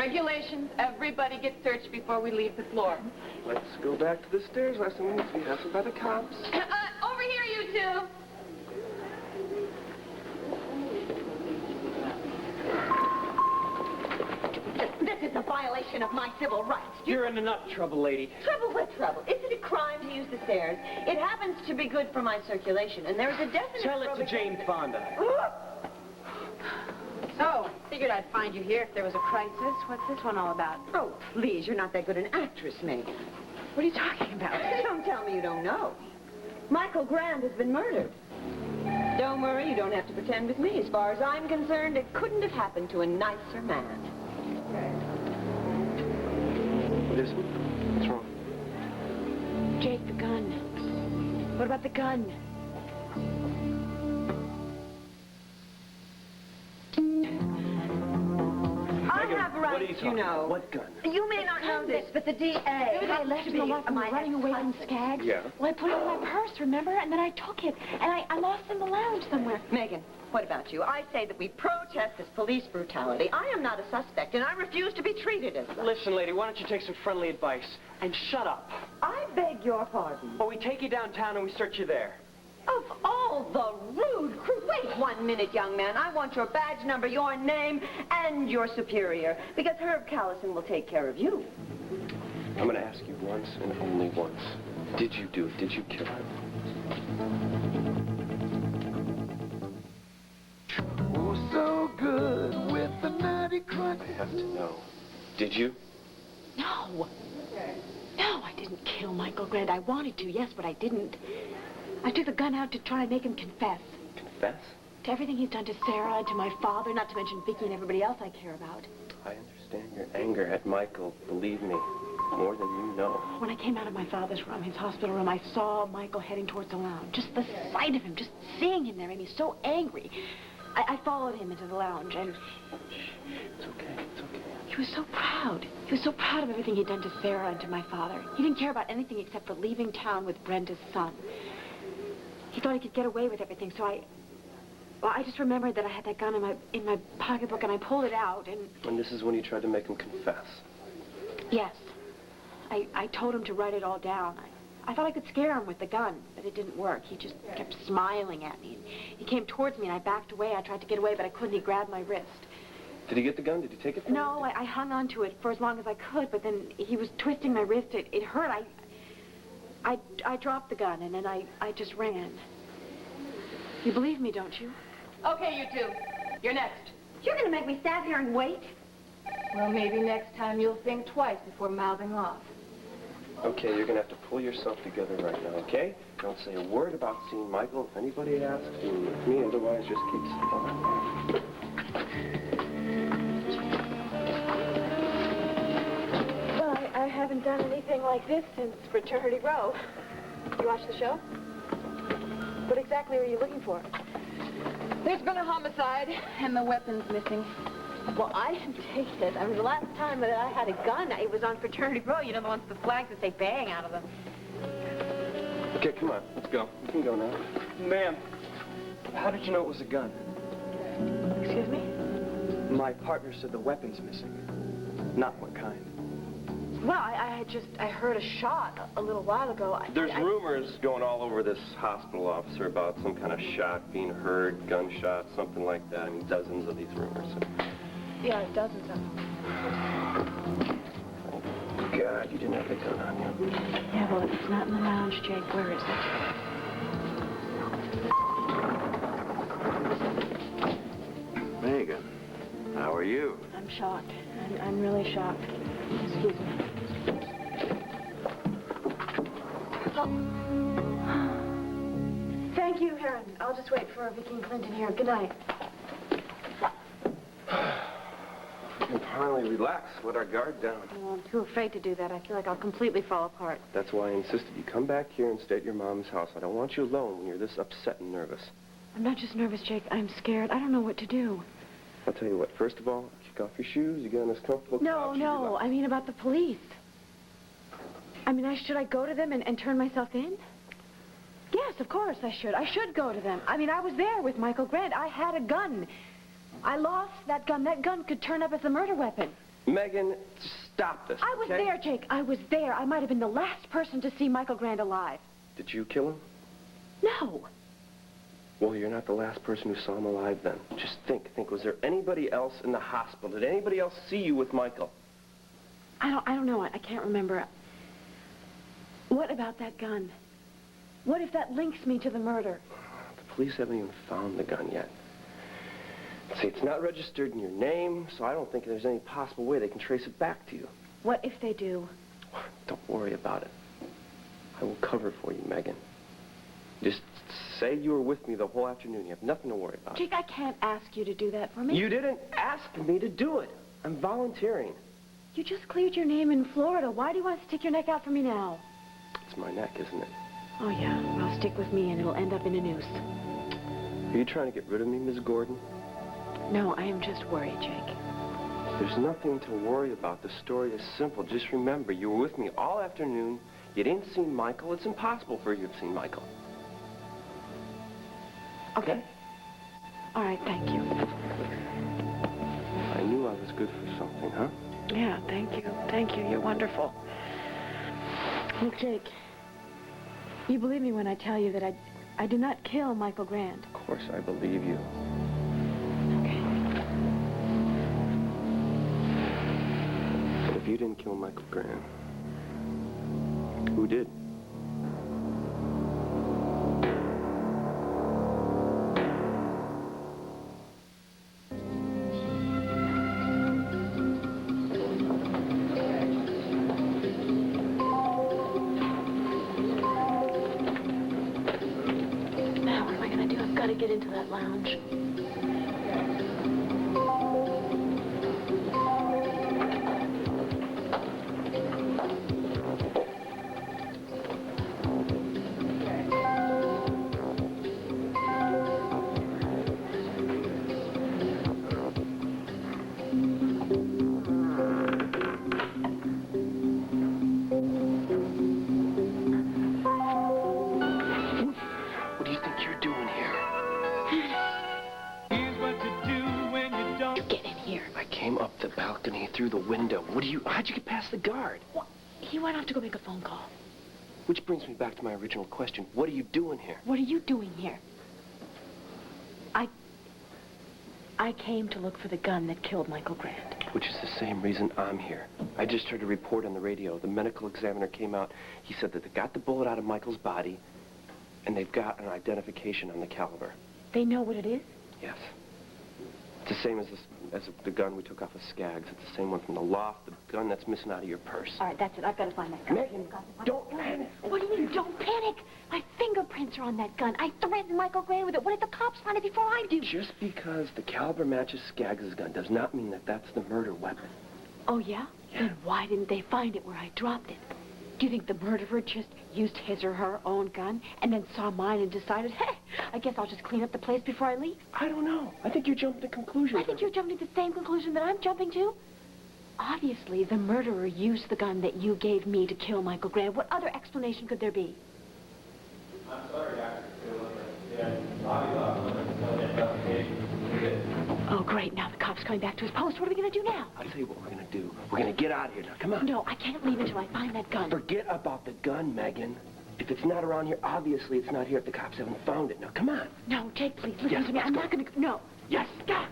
Regulations, everybody gets searched before we leave the floor. Let's go back to the stairs lesson. We'll be hustled by the cops. Over here, you two. This is a violation of my civil rights. You're in enough trouble, lady. Trouble? What trouble? Is it a crime to use the stairs? It happens to be good for my circulation, and there's a definite... Tell it to Jane Fonda. So, figured I'd find you here if there was a crisis. What's this one all about? Oh, please, you're not that good an actress, Megan. What are you talking about? Don't tell me you don't know. Michael Grant has been murdered. Don't worry, you don't have to pretend with me. As far as I'm concerned, it couldn't have happened to a nicer man. What is it? What's wrong? Jake, the gun. What about the gun? What are you talking about? What gun? You may not know this, but the DA... I left it in the locker room running away from Skaggs. Yeah? Well, I put it in my purse, remember? And then I took it. And I lost it in the lounge somewhere. Megan, what about you? I say that we protest this police brutality. I am not a suspect, and I refuse to be treated as such. Listen, lady, why don't you take some friendly advice and shut up? I beg your pardon. Or we take you downtown and we search you there. Of all the rude crew... Wait 1 minute, young man. I want your badge number, your name, and your superior, because Herb Callison will take care of you. I'm going to ask you once and only once. Did you do it? Did you kill him? Oh, so good with the nutty crunch. I have to know. Did you? No. No, I didn't kill Michael Grant. I wanted to, yes, but I didn't. I took the gun out to try and make him confess. Confess? To everything he's done to Sarah and to my father, not to mention Vicky and everybody else I care about. I understand your anger at Michael, believe me, more than you know. When I came out of my father's room, his hospital room, I saw Michael heading towards the lounge. Just the sight of him, just seeing him there made me so angry. I followed him into the lounge, and... It's okay, it's okay. He was so proud. He was so proud of everything he'd done to Sarah and to my father. He didn't care about anything except for leaving town with Brenda's son. He thought he could get away with everything, so I just remembered that I had that gun in my pocketbook, and I pulled it out, and... And this is when you tried to make him confess? Yes. I told him to write it all down. I thought I could scare him with the gun, but it didn't work. He just kept smiling at me. He came towards me, and I backed away. I tried to get away, but I couldn't. He grabbed my wrist. Did he get the gun? Did he take it from No, I hung on to it for as long as I could, but then he was twisting my wrist. It hurt. I dropped the gun, and then I just ran. You believe me, don't you? Okay, you two. You're next. You're going to make me stand here and wait? Well, maybe next time you'll think twice before mouthing off. Okay, you're going to have to pull yourself together right now, okay? Don't say a word about seeing Michael. If anybody asks, deal with me. Otherwise, just keep silent. Well, I haven't done anything like this since Fraternity Row. You watch the show? What exactly are you looking for? There's been a homicide, and the weapon's missing. Well, I didn't take it. I mean, the last time that I had a gun, it was on Fraternity Row. You know, the ones with the flags that say bang out of them. Okay, come on. Let's go. We can go now. Ma'am, how did you know it was a gun? Excuse me? My partner said the weapon's missing. Not what kind. Well, I heard a shot a little while ago. There's rumors going all over this hospital, officer, about some kind of shot being heard, gunshot, something like that. I mean, dozens of these rumors. Yeah, dozens of them. God, you didn't have the gun on you. Yeah, well, it's not in the lounge, Jake. Where is it? Megan, how are you? I'm shocked. I'm really shocked. Excuse me. Thank you, Heron. I'll just wait for Vicky and Clinton here. Good night. We can finally relax, let our guard down. Oh, I'm too afraid to do that. I feel like I'll completely fall apart. That's why I insisted you come back here and stay at your mom's house. I don't want you alone when you're this upset and nervous. I'm not just nervous, Jake. I'm scared. I don't know what to do. I'll tell you what, first of all, kick off your shoes, you get on this comfortable couch. No, I mean about the police. I mean, should I go to them and turn myself in? Yes, of course I should. I should go to them. I mean, I was there with Michael Grant. I had a gun. I lost that gun. That gun could turn up as a murder weapon. Megan, stop this, I was okay? there, Jake. I was there. I might have been the last person to see Michael Grant alive. Did you kill him? No. Well, you're not the last person who saw him alive then. Just think. Was there anybody else in the hospital? Did anybody else see you with Michael? I don't know. I can't remember. What about that gun? What if that links me to the murder? The police haven't even found the gun yet. See, it's not registered in your name, so I don't think there's any possible way they can trace it back to you. What if they do? Don't worry about it. I will cover for you, Megan. Just say you were with me the whole afternoon. You have nothing to worry about. Jake, I can't ask you to do that for me. You didn't ask me to do it. I'm volunteering. You just cleared your name in Florida. Why do you want to stick your neck out for me now? It's my neck, isn't it? Oh, yeah. Well, stick with me and it'll end up in a noose. Are you trying to get rid of me, Miss Gordon? No, I am just worried, Jake. There's nothing to worry about. The story is simple. Just remember, you were with me all afternoon. You didn't see Michael. It's impossible for you to have seen Michael. Okay. All right, thank you. I knew I was good for something, huh? Yeah, thank you. Thank you. You're wonderful. Look, Jake, you believe me when I tell you that I did not kill Michael Grant. Of course I believe you. Okay. But if you didn't kill Michael Grant, who did? Now, what am I going to do? I've got to get into that lounge. What do you think you're doing here? Here's what to do when you don't. You get in here. I came up the balcony through the window. How'd you get past the guard? What? He went off to go make a phone call. Which brings me back to my original question. What are you doing here? What are you doing here? I came to look for the gun that killed Michael Grant. Which is the same reason I'm here. I just heard a report on the radio. The medical examiner came out. He said that they got the bullet out of Michael's body, and they've got an identification on the caliber. They know what it is? Yes. It's the same as the gun we took off of Skaggs. It's the same one from the loft, the gun that's missing out of your purse. All right, that's it. I've got to find that gun. Megan, don't panic. What do you mean, don't panic? My fingerprints are on that gun. I threatened Michael Grant with it. What if the cops find it before I do? Just because the caliber matches Skaggs' gun does not mean that that's the murder weapon. Oh, yeah? Yeah. Then why didn't they find it where I dropped it? Do you think the murderer just used his or her own gun and then saw mine and decided, hey, I guess I'll just clean up the place before I leave? I don't know. I think you're jumping to conclusions. I think you're jumping to the same conclusion that I'm jumping to. Obviously, the murderer used the gun that you gave me to kill Michael Grant. What other explanation could there be? I'm sorry, Dr. Yeah, Bobby, Oh, great. Now the cop's coming back to his post. What are we going to do now? I'll tell you what we're going to do. We're going to get out of here now. Come on. No, I can't leave until I find that gun. Forget about the gun, Megan. If it's not around here, obviously it's not here if the cops haven't found it. Now, come on. No, Jake, please, listen Yes, to me. let's I'm go. not going to... No. Yes. Go.